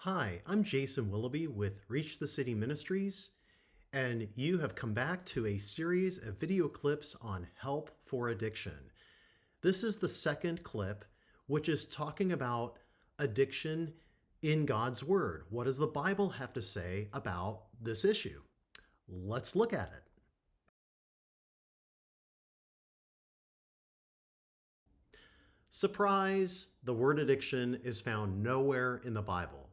Hi, I'm Jason Willoughby with Reach the City Ministries, and you have come back to a series of video clips on help for addiction. This is the second clip, which is talking about addiction in God's Word. What does the Bible have to say about this issue? Let's look at it. Surprise, the word addiction is found nowhere in the Bible.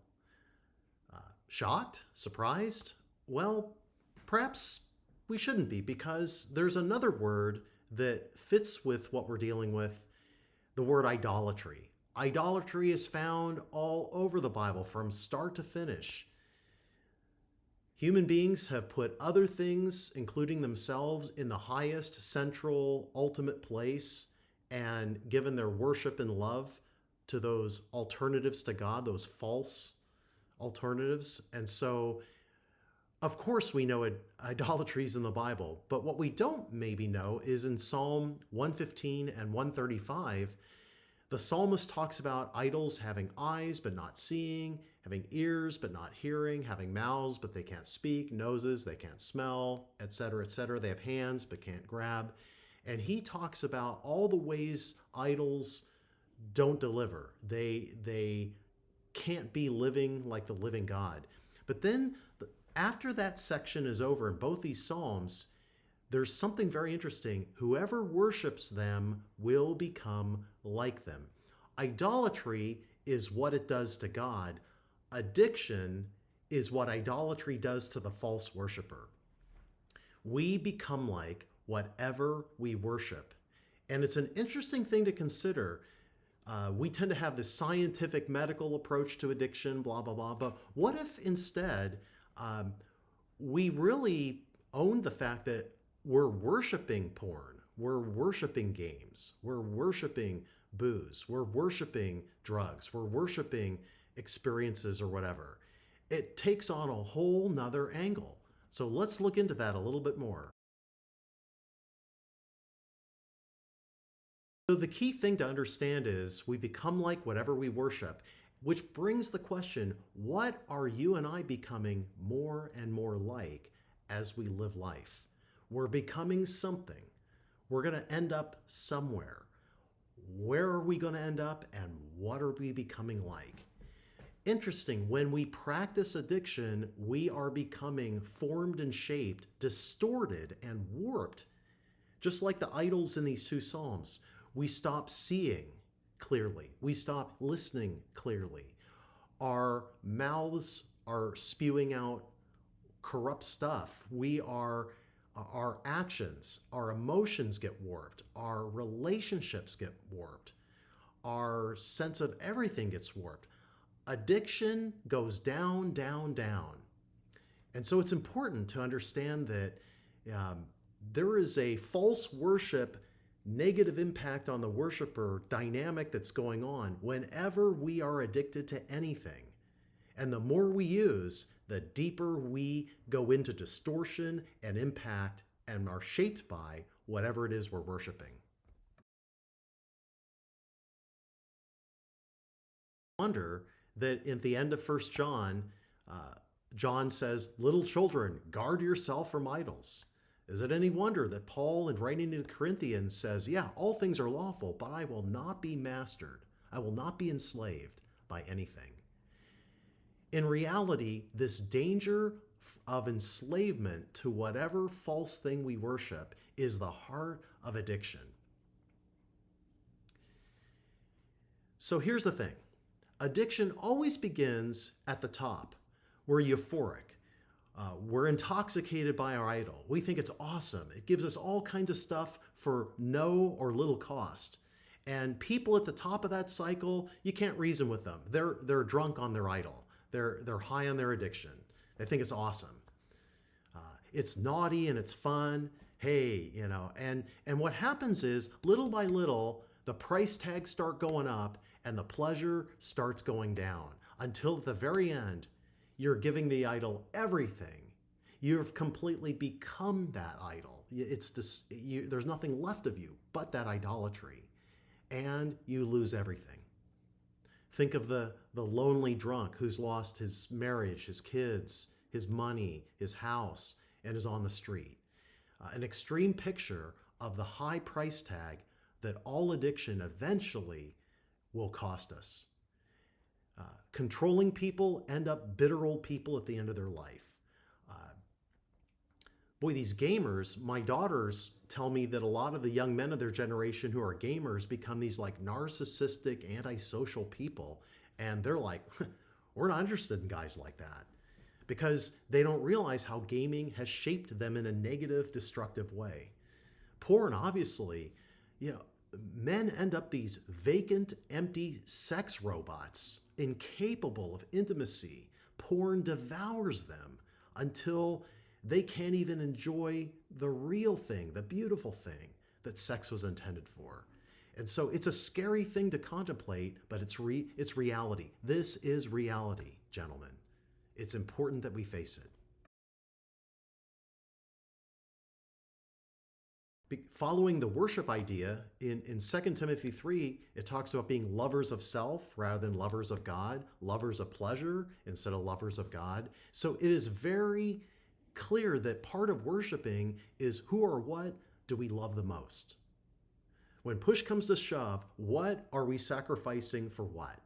Shocked? Surprised? Well, perhaps we shouldn't be, because there's another word that fits with what we're dealing with, the word idolatry. Idolatry is found all over the Bible from start to finish. Human beings have put other things, including themselves, in the highest, central, ultimate place and given their worship and love to those alternatives to God, those false alternatives. And so, of course, we know idolatry is in the Bible, but what we don't maybe know is in Psalm 115 and 135, the psalmist talks about idols having eyes but not seeing, having ears but not hearing, having mouths but they can't speak, noses they can't smell, etc., etc. They have hands but can't grab. And he talks about all the ways idols don't deliver. They can't be living like the living God. But then after that section is over in both these Psalms, there's something very interesting. Whoever worships them will become like them. Idolatry is what it does to God. Addiction is what idolatry does to the false worshiper. We become like whatever we worship. And it's an interesting thing to consider. We tend to have this scientific medical approach to addiction, blah, blah, blah. But what if instead we really own the fact that we're worshiping porn, we're worshiping games, we're worshiping booze, we're worshiping drugs, we're worshiping experiences or whatever? It takes on a whole nother angle. So let's look into that a little bit more. So the key thing to understand is we become like whatever we worship, which brings the question, what are you and I becoming more and more like as we live life? We're becoming something. We're going to end up somewhere. Where are we going to end up, and what are we becoming like? Interesting, when we practice addiction, we are becoming formed and shaped, distorted and warped, just like the idols in these two Psalms. We stop seeing clearly. We stop listening clearly. Our mouths are spewing out corrupt stuff. Our actions, our emotions get warped. Our relationships get warped. Our sense of everything gets warped. Addiction goes down, down, down. And so it's important to understand that there is a false worship, negative impact on the worshiper dynamic that's going on whenever we are addicted to anything. And the more we use, the deeper we go into distortion and impact and are shaped by whatever it is we're worshiping. Wonder that at the end of 1 John, John says, "Little children, guard yourself from idols." Is it any wonder that Paul, in writing to the Corinthians, says, yeah, all things are lawful, but I will not be mastered. I will not be enslaved by anything. In reality, this danger of enslavement to whatever false thing we worship is the heart of addiction. So here's the thing. Addiction always begins at the top. We're euphoric. We're intoxicated by our idol. We think it's awesome. It gives us all kinds of stuff for no or little cost. And people at the top of that cycle, you can't reason with them. They're drunk on their idol. They're high on their addiction. They think it's awesome. It's naughty and it's fun. Hey, and what happens is little by little, the price tags start going up and the pleasure starts going down until at the very end, you're giving the idol everything. You've completely become that idol. There's nothing left of you but that idolatry, and you lose everything. Think of the lonely drunk who's lost his marriage, his kids, his money, his house, and is on the street. An extreme picture of the high price tag that all addiction eventually will cost us. Controlling people end up bitter old people at the end of their life. Uh, Boy, these gamers, my daughters tell me that a lot of the young men of their generation who are gamers become these like narcissistic, antisocial people. And they're like, we're not interested in guys like that because they don't realize how gaming has shaped them in a negative, destructive way. Porn, obviously, you know, men end up these vacant, empty sex robots, incapable of intimacy. Porn devours them until they can't even enjoy the real thing, the beautiful thing that sex was intended for. And so it's a scary thing to contemplate, but it's reality. This is reality, gentlemen. It's important that we face it. Following the worship idea, in 2 Timothy 3, it talks about being lovers of self rather than lovers of God, lovers of pleasure instead of lovers of God. So it is very clear that part of worshiping is who or what do we love the most? When push comes to shove, what are we sacrificing for what?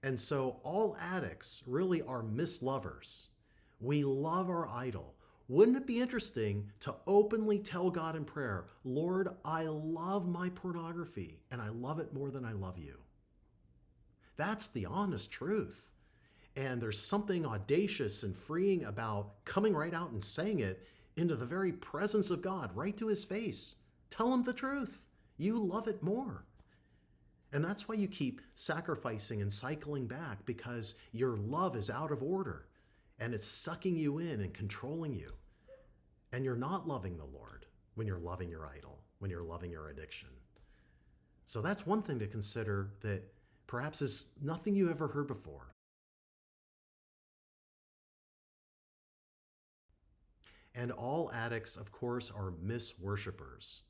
And so all addicts really are mislovers. We love our idol. Wouldn't it be interesting to openly tell God in prayer, Lord, I love my pornography and I love it more than I love you? That's the honest truth. And there's something audacious and freeing about coming right out and saying it into the very presence of God, right to his face. Tell him the truth. You love it more. And that's why you keep sacrificing and cycling back, because your love is out of order and it's sucking you in and controlling you. And you're not loving the Lord when you're loving your idol, when you're loving your addiction. So that's one thing to consider that perhaps is nothing you ever heard before. And all addicts, of course, are mis-worshipers.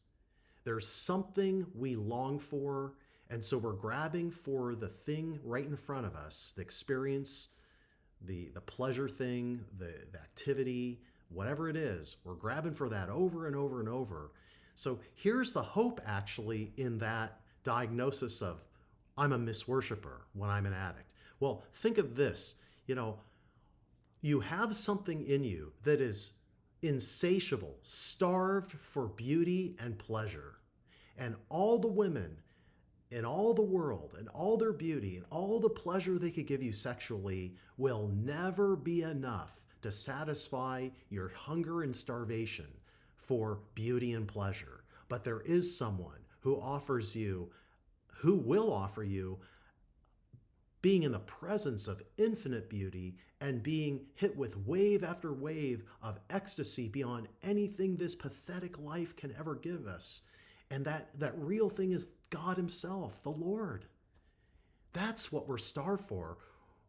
There's something we long for, and so we're grabbing for the thing right in front of us, the experience, the pleasure thing, the activity, whatever it is. We're grabbing for that over and over and over. So here's the hope actually in that diagnosis of I'm a mis-worshiper when I'm an addict. Well, think of this. You have something in you that is insatiable, starved for beauty and pleasure. And all the women in all the world and all their beauty and all the pleasure they could give you sexually will never be enough to satisfy your hunger and starvation for beauty and pleasure. But there is someone who will offer you being in the presence of infinite beauty and being hit with wave after wave of ecstasy beyond anything this pathetic life can ever give us. And that real thing is God himself, the Lord. That's what we're starved for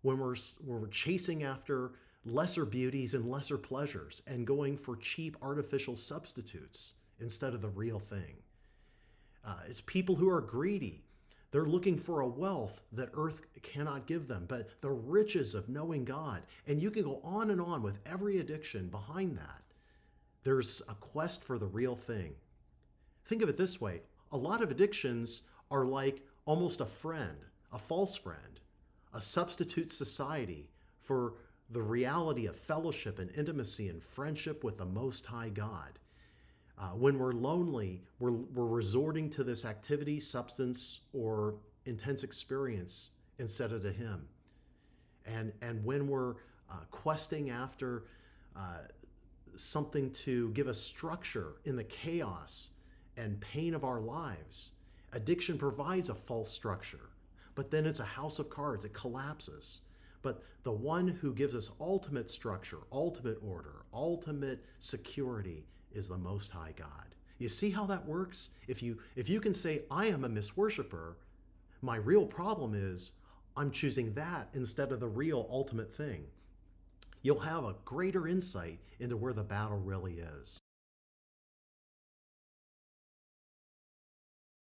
when we're chasing after lesser beauties and lesser pleasures and going for cheap artificial substitutes instead of the real thing. It's people who are greedy. They're looking for a wealth that earth cannot give them, but the riches of knowing God. And you can go on and on with every addiction behind that. There's a quest for the real thing. Think of it this way. A lot of addictions are like almost a friend, a false friend, a substitute society for the reality of fellowship and intimacy and friendship with the Most High God. When we're lonely, we're resorting to this activity, substance, or intense experience instead of to Him. And when we're questing after something to give us structure in the chaos and pain of our lives, addiction provides a false structure. But then it's a house of cards. It collapses. But the one who gives us ultimate structure, ultimate order, ultimate security is the Most High God. You see how that works? If you can say, I am a mis-worshiper, my real problem is I'm choosing that instead of the real ultimate thing. You'll have a greater insight into where the battle really is.